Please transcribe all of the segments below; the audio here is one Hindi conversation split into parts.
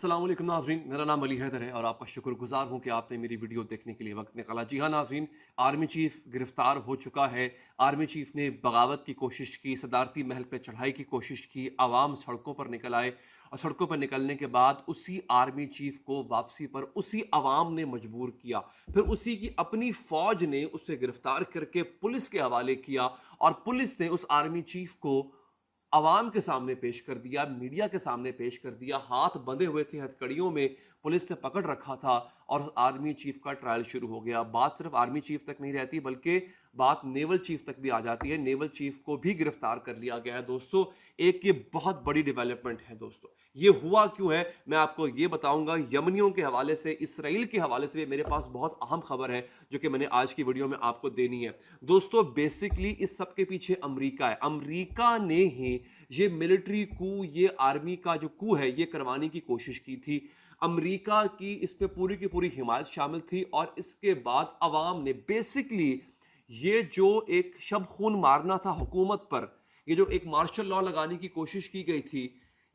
अस्सलाम वालेकुम नाज़रीन, मेरा नाम अली हैदर है और आपका शुक्रगुजार हूं कि आपने मेरी वीडियो देखने के लिए वक्त निकाला। जी हाँ नाज़रीन, आर्मी चीफ गिरफ्तार हो चुका है। आर्मी चीफ ने बगावत की कोशिश की, सदारती महल पर चढ़ाई की कोशिश की, आवाम सड़कों पर निकल आए और सड़कों पर निकलने के बाद उसी आर्मी चीफ को वापसी पर उसी आवाम ने मजबूर किया। फिर उसी की अपनी फ़ौज ने उसे गिरफ्तार करके पुलिस के हवाले किया और पुलिस ने उस आर्मी चीफ को अवाम के सामने पेश कर दिया, मीडिया के सामने पेश कर दिया। हाथ बंधे हुए थे, हथकड़ियों में पुलिस ने पकड़ रखा था और आर्मी चीफ का ट्रायल शुरू हो गया। बात सिर्फ आर्मी चीफ तक नहीं रहती बल्कि बात नेवल चीफ तक भी आ जाती है। नेवल चीफ को भी गिरफ्तार कर लिया गया है दोस्तों। एक ये बहुत बड़ी डेवलपमेंट है दोस्तों। ये हुआ क्यों है मैं आपको ये बताऊंगा। यमनियों के हवाले से, इसराइल के हवाले से मेरे पास बहुत अहम खबर है जो कि मैंने आज की वीडियो में आपको देनी है दोस्तों। बेसिकली इस सब के पीछे अमेरिका है। अमेरिका ने ही ये मिलिट्री कू, ये आर्मी का जो कू है, ये करवाने की कोशिश की थी। अमेरिका की इसमें पूरी की पूरी हिमायत शामिल थी और इसके बाद अवाम ने बेसिकली ये जो एक शब खून मारना था हुकूमत पर, ये जो एक मार्शल लॉ लगाने की कोशिश की गई थी,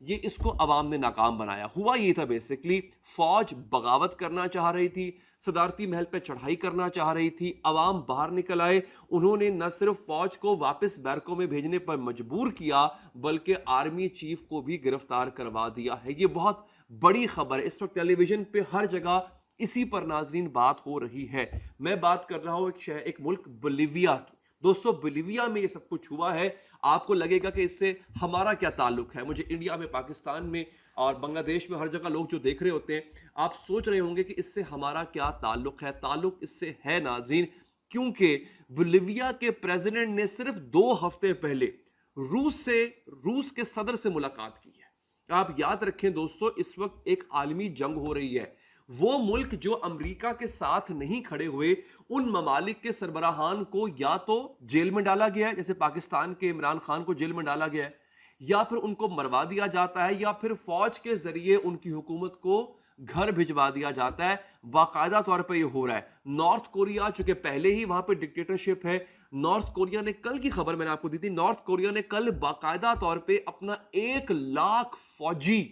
ये इसको अवाम ने नाकाम बनाया। हुआ ये था बेसिकली, फौज बगावत करना चाह रही थी, सदारती महल पे चढ़ाई करना चाह रही थी, अवाम बाहर निकल आए। उन्होंने न सिर्फ फौज को वापस बैरकों में भेजने पर मजबूर किया बल्कि आर्मी चीफ को भी गिरफ्तार करवा दिया है। ये बहुत बड़ी खबर है। इस वक्त टेलीविजन पे हर जगह इसी पर नाजरीन बात हो रही है। मैं बात कर रहा हूं एक मुल्क बोलिविया की। दोस्तों बोलिविया में ये सब कुछ हुआ है। आपको लगेगा कि इससे हमारा क्या ताल्लुक है। मुझे इंडिया में, पाकिस्तान में और बांग्लादेश में हर जगह लोग जो देख रहे होते हैं, आप सोच रहे होंगे कि इससे हमारा क्या ताल्लुक है। ताल्लुक इससे है नाजरीन, क्योंकि बोलिविया के प्रेसिडेंट ने सिर्फ 2 हफ्ते पहले रूस के सदर से मुलाकात की है। आप याद रखें दोस्तों, इस वक्त एक आलमी जंग हो रही है। वो मुल्क जो अमेरिका के साथ नहीं खड़े हुए, उन ममालिक के सरबराहान को या तो जेल में डाला गया है, जैसे पाकिस्तान के इमरान खान को जेल में डाला गया है, या फिर उनको मरवा दिया जाता है, या फिर फौज के जरिए उनकी हुकूमत को घर भिजवा दिया जाता है। बाकायदा तौर पर यह हो रहा है। नॉर्थ कोरिया, चूंकि पहले ही वहां पर डिक्टेटरशिप है, नॉर्थ कोरिया ने, कल की खबर मैंने आपको दी थी, नॉर्थ कोरिया ने कल बाकायदा तौर पर अपना 1 लाख फौजी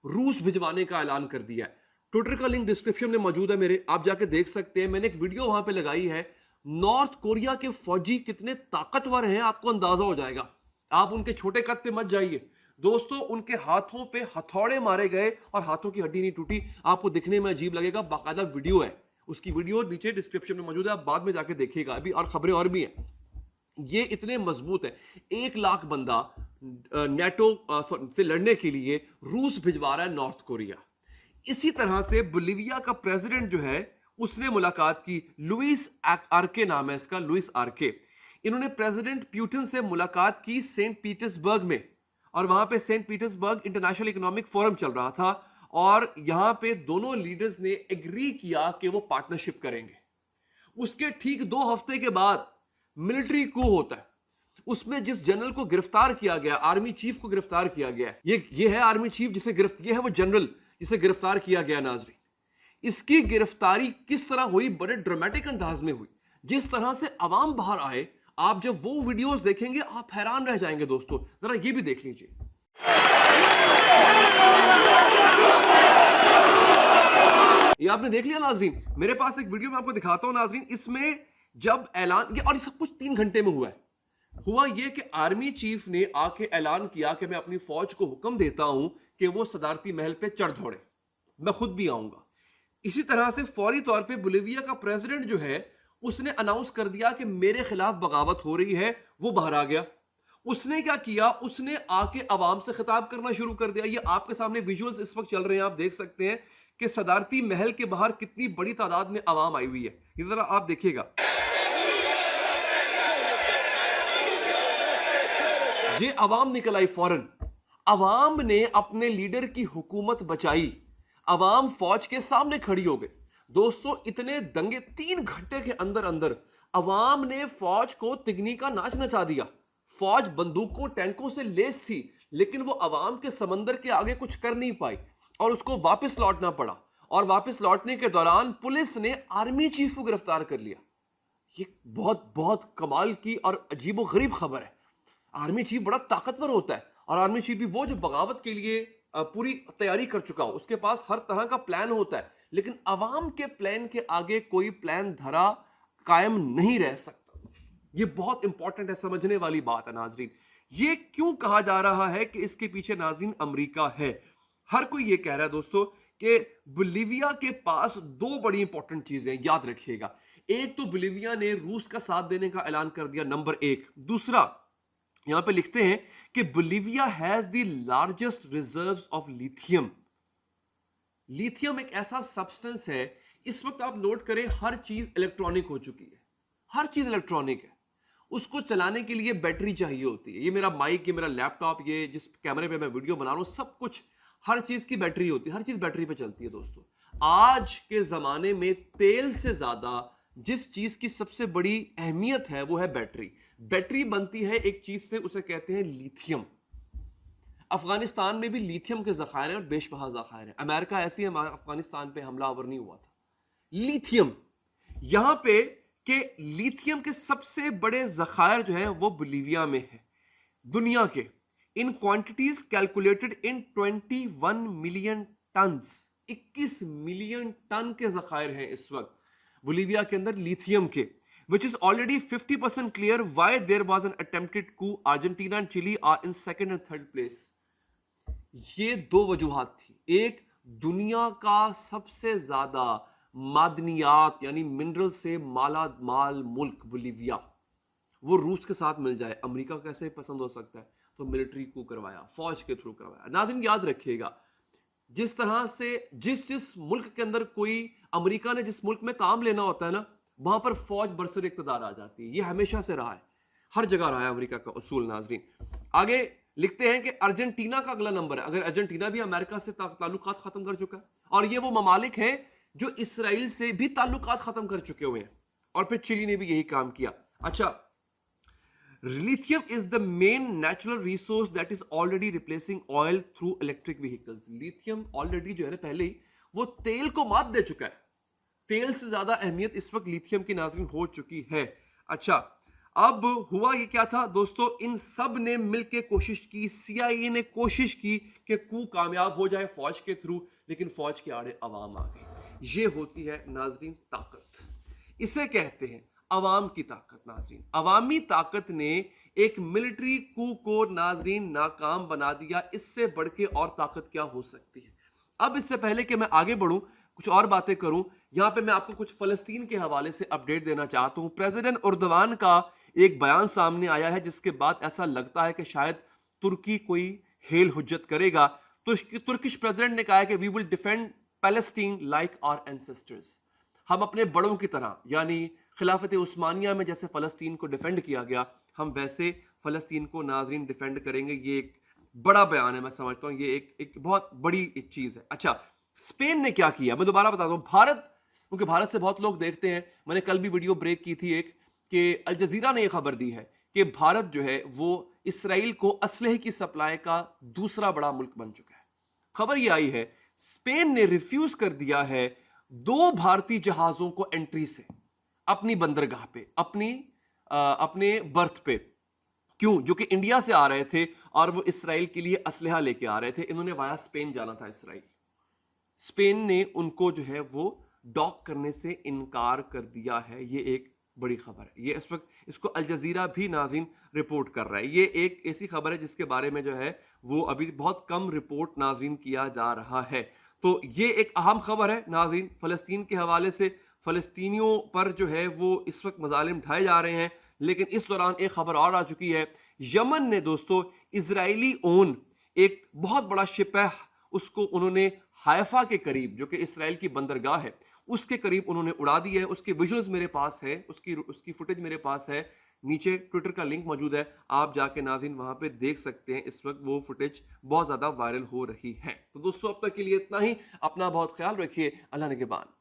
रूस भिजवाने का ऐलान कर दिया है। ट्विटर का लिंक डिस्क्रिप्शन में मौजूद है मेरे, आप जाके देख सकते हैं। मैंने एक वीडियो वहां पे लगाई है। नॉर्थ कोरिया के फौजी कितने ताकतवर हैं आपको अंदाजा हो जाएगा। आप उनके छोटे कद पे मत जाइए दोस्तों। उनके हाथों पे हथौड़े मारे गए और हाथों की हड्डी नहीं टूटी। आपको दिखने में अजीब लगेगा, बाकायदा वीडियो है, उसकी वीडियो नीचे डिस्क्रिप्शन में मौजूद है, आप बाद में जाके देखिएगा। अभी और खबरें और भी हैं। ये इतने मजबूत है। 1 लाख बंदा नेटो से लड़ने के लिए रूस भिजवा रहा है नॉर्थ कोरिया। इसी तरह से बोलिविया का प्रेसिडेंट जो है, उसने मुलाकात की। लुइस आर्के नाम है इसका, लुइस आर्के। इन्होंने प्रेसिडेंट पुतिन से मुलाकात की सेंट पीटर्सबर्ग में, और वहां पे Saint Petersburg International Economic Forum चल रहा था और यहां पे दोनों लीडर्स ने एग्री किया कि वो पार्टनरशिप करेंगे। उसके ठीक 2 हफ्ते के बाद मिलिट्री कू होता है। उसमें जिस जनरल को गिरफ्तार किया गया, आर्मी चीफ को गिरफ्तार किया गया, ये है आर्मी चीफ जिसे ये है वो जनरल जिसे गिरफ्तार किया गया नाजरीन। इसकी गिरफ्तारी किस तरह हुई, बड़े ड्रामेटिक अंदाज में हुई। जिस तरह से अवाम बाहर आए, आप जब वो वीडियोस देखेंगे आप हैरान रह जाएंगे दोस्तों। जरा ये भी देख लीजिए। ये आपने देख लिया नाजरीन। मेरे पास एक वीडियो मैं आपको दिखाता हूं नाजरीन। इसमें जब ऐलान, और ये सब कुछ 3 घंटे में हुआ है। हुआ यह कि आर्मी चीफ ने आके ऐलान किया कि मैं अपनी फौज को हुक्म देता हूं कि वो सदारती महल पे चढ़ दौड़े, मैं खुद भी आऊंगा। इसी तरह से फौरी तौर पे बोलिविया का प्रेसिडेंट जो है, उसने अनाउंस कर दिया कि मेरे खिलाफ बगावत हो रही है। वो बाहर आ गया। उसने क्या किया, उसने आके अवाम से खिताब करना शुरू कर दिया। ये आपके सामने विजुअल्स इस वक्त चल रहे हैं, आप देख सकते हैं कि सदारती महल के बाहर कितनी बड़ी तादाद में अवाम आई हुई है। ये जरा आप देखिएगा। ये अवाम निकल आई फौरन। अवाम ने अपने लीडर की हुकूमत बचाई। अवाम फौज के सामने खड़ी हो गई दोस्तों। इतने दंगे 3 घंटे के अंदर अंदर अवाम ने फौज को तिगनी का नाच नचा दिया। फौज बंदूकों, टैंकों से लेस थी, लेकिन वो अवाम के समंदर के आगे कुछ कर नहीं पाई और उसको वापस लौटना पड़ा। और वापस लौटने के दौरान पुलिस ने आर्मी चीफ को गिरफ्तार कर लिया। ये बहुत बहुत कमाल की और अजीबोगरीब खबर है। आर्मी चीफ बड़ा ताकतवर होता है और आर्मी चीफ भी वो जो बगावत के लिए पूरी तैयारी कर चुका हो, उसके पास हर तरह का प्लान होता है, लेकिन अवाम के प्लान के आगे कोई प्लान धरा कायम नहीं रह सकता। ये बहुत इंपॉर्टेंट है, समझने वाली बात है नाजरीन। ये क्यों कहा जा रहा है कि इसके पीछे नाजरीन अमेरिका है? हर कोई ये कह रहा है दोस्तों कि बोलीविया के पास दो बड़ी इंपॉर्टेंट चीजें, याद रखिएगा। एक तो बोलीविया ने रूस का साथ देने का ऐलान कर दिया, नंबर एक। दूसरा, यहां पे लिखते हैं कि Bolivia has the largest reserves of lithium. Lithium एक ऐसा सब्सटेंस है, इस वक्त आप नोट करें, हर चीज इलेक्ट्रॉनिक हो चुकी है, हर चीज इलेक्ट्रॉनिक है। उसको चलाने के लिए बैटरी चाहिए होती है। ये मेरा माइक, ये मेरा लैपटॉप, ये जिस कैमरे पे मैं वीडियो बना रहा हूं, सब कुछ, हर चीज की बैटरी होती है, हर चीज बैटरी पे चलती है दोस्तों। आज के जमाने में तेल से ज्यादा जिस चीज की सबसे बड़ी अहमियत है वो है बैटरी। बैटरी बनती है एक चीज से, उसे कहते हैं लिथियम। अफगानिस्तान में भी लिथियम के जखायर हैं और बेशबहा जखायर हैं। अमेरिका ऐसी है, अफगानिस्तान पे हमलावर नहीं हुआ था। लिथियम, यहां पे कि लिथियम के सबसे बड़े जखायर जो हैं वो बोलीविया में है दुनिया के, in quantities calculated in 21 million tons. 21 million ton के जखायर हैं इस वक्त बोलीविया के अंदर लिथियम के, which is already 50% clear why there was an attempted coup. Argentina and Chile are in second and third place. ये दो वजूहात थी। एक, दुनिया का सबसे ज्यादा मादनियात यानी मिनरल से माला माल मुल्क बोलीविया, वो रूस के साथ मिल जाए, अमेरिका को कैसे पसंद हो सकता है? तो मिलिट्री कू करवाया, फौज के थ्रू करवाया। नाज़रीन याद रखिएगा, जिस तरह से जिस मुल्क के अंदर कोई, अमेरिका ने जिस मुल्क में काम लेना होता है ना, वहां पर फौज बरसर इक़्तिदार आ जाती है। ये हमेशा से रहा है, हर जगह रहा है अमेरिका का उसूल। नाज़रीन आगे लिखते हैं कि अर्जेंटीना का अगला नंबर है। अगर अर्जेंटीना भी अमेरिका से ताल्लुकात खत्म कर चुका है, और ये वो ममालिक हैं जो इसराइल से भी ताल्लुकात खत्म कर चुके हुए हैं, और फिर चिली ने भी यही काम किया। अच्छा, lithium is the main natural resource that is already replacing oil through electric vehicles. Lithium already जो है ना, पहले ही वो तेल को मात दे चुका है। तेल से ज्यादा अहमियत इस वक्त लिथियम की नाज़रीन हो चुकी है। अच्छा, अब हुआ ये क्या था दोस्तों, इन सब ने मिलकर कोशिश की, CIA ने कोशिश की कि कू कामयाब हो जाए फौज के थ्रू, लेकिन फौज के आड़े अवाम आ गई। ये होती है नाज़रीन ताकत, इसे कहते हैं अवाम की ताकत। नाज़रीन अवामी ताकत ने एक मिलिट्री कू को नाज़रीन नाकाम बना दिया। इससे बढ़ के और ताकत क्या हो सकती है? अब इससे पहले कि मैं आगे बढ़ूं, कुछ और बातें करूं, यहां पे मैं आपको कुछ फलस्तीन के हवाले से अपडेट देना चाहता हूं। प्रेसिडेंट उर्दवान का एक बयान सामने आया है, जिसके बाद ऐसा लगता है कि शायद तुर्की कोई हेल हुज्जत करेगा। तो तुर्किश प्रेसिडेंट ने कहा है कि we will defend Palestine like our ancestors. हम अपने बड़ों की तरह, यानी खिलाफत उस्मानिया में जैसे फलस्तीन को डिफेंड किया गया, हम वैसे फलस्तीन को नाज़रीन डिफेंड करेंगे। ये एक बड़ा बयान है, मैं समझता हूं ये एक बहुत बड़ी एक चीज है। अच्छा, स्पेन ने क्या किया, मैं दोबारा बताता हूं। भारत, क्योंकि भारत से बहुत लोग देखते हैं, मैंने कल भी वीडियो ब्रेक की थी एक, कि अल जजीरा ने यह खबर दी है कि भारत जो है वो इसराइल को असलहे की सप्लाई का दूसरा बड़ा मुल्क बन चुका है। खबर यह आई है, स्पेन ने रिफ्यूज कर दिया है 2 भारतीय जहाजों को एंट्री से अपनी बंदरगाह पे, अपने बर्थ पे। क्यों? जो कि इंडिया से आ रहे थे और वो इसराइल के लिए असलहा लेके आ रहे थे। इन्होंने वाया स्पेन जाना था इसराइल। स्पेन ने उनको जो है वो डॉक करने से इनकार कर दिया है। ये एक बड़ी खबर है। ये इस वक्त इसको अल जजीरा भी नाज़रीन रिपोर्ट कर रहा है। ये एक ऐसी खबर है जिसके बारे में जो है वो अभी बहुत कम रिपोर्ट नाज़रीन किया जा रहा है। तो ये एक अहम खबर है नाज़रीन फ़लस्तीन के हवाले से। फ़लस्तीनियों पर जो है वो इस वक्त मज़ालिम ढाए जा रहे हैं, लेकिन इस दौरान एक खबर और आ चुकी है। यमन ने दोस्तों इजरायली ओन एक बहुत बड़ा शिप है, उसको उन्होंने हाइफा के करीब, जो कि इसराइल की बंदरगाह है, उसके करीब उन्होंने उड़ा दी है। उसके विजुअल्स मेरे पास है, उसकी फुटेज मेरे पास है। नीचे ट्विटर का लिंक मौजूद है, आप जाके नाज़रीन वहां पे देख सकते हैं। इस वक्त वो फुटेज बहुत ज्यादा वायरल हो रही है। तो दोस्तों अब तक के लिए इतना ही। अपना बहुत ख्याल रखिए। अल्लाह निगहबान।